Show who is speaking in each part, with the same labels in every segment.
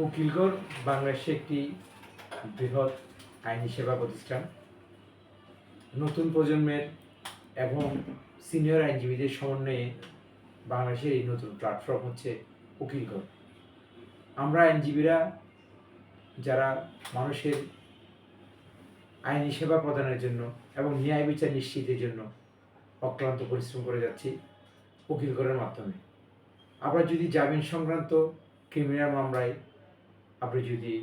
Speaker 1: উকিলগড় বাংলাদেশে একটি বৃহৎ আইনি সেবা প্রতিষ্ঠান। নতুন প্রজন্মের এবং সিনিয়র আইনজীবীদের সমন্বয়ে বাংলাদেশের এই নতুন প্ল্যাটফর্ম হচ্ছে উকিলগড়। আমরা আইনজীবীরা যারা মানুষের আইনি সেবা প্রদানের জন্য এবং ন্যায় বিচার নিশ্চিতের জন্য অক্লান্ত পরিশ্রম করে যাচ্ছি উকিলগড়ের মাধ্যমে। আমরা যদি জামিন সংক্রান্ত ক্রিমিনাল মামলায় আপনি যদি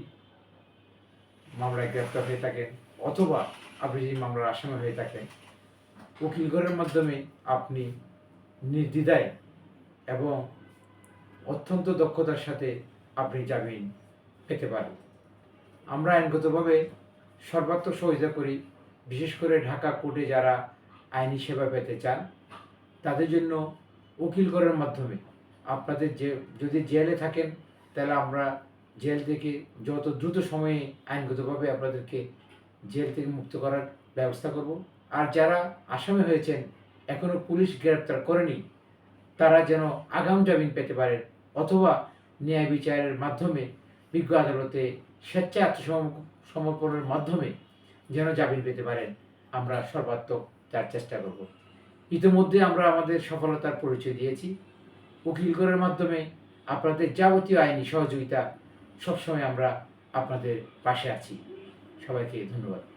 Speaker 1: মামলায় গ্রেপ্তার হয়ে থাকেন অথবা আপনি যদি মামলার আসামি হয়ে থাকেন, উকিলগড়ের মাধ্যমে আপনি নির্দ্বিধায় এবং অত্যন্ত দক্ষতার সাথে আপনি জামিন পেতে পারেন। আমরা আইনগতভাবে সর্বাত্মক সহযোগিতা করি। বিশেষ করে ঢাকা কোর্টে যারা আইনি সেবা পেতে চান তাদের জন্য উকিলগড়ের মাধ্যমে আপনাদের যদি জেলে থাকেন তাহলে আমরা জেল থেকে যত দ্রুত সময়ে আইনগতভাবে আপনাদেরকে জেল থেকে মুক্ত করার ব্যবস্থা করব। আর যারা আসামি হয়েছেন এখনও পুলিশ গ্রেপ্তার করেনি তারা যেন আগাম জামিন পেতে পারেন অথবা ন্যায় বিচারের মাধ্যমে বিজ্ঞ আদালতে স্বেচ্ছায় আত্মসমর্পণের মাধ্যমে যেন জামিন পেতে পারেন, আমরা সর্বাত্মক তার চেষ্টা করব। ইতিমধ্যে আমরা আমাদের সফলতার পরিচয় দিয়েছি। উকিলগড়ের মাধ্যমে আপনাদের যাবতীয় আইনি সহযোগিতা সবসময় আমরা আপনাদের পাশে আছি। সবাইকে ধন্যবাদ।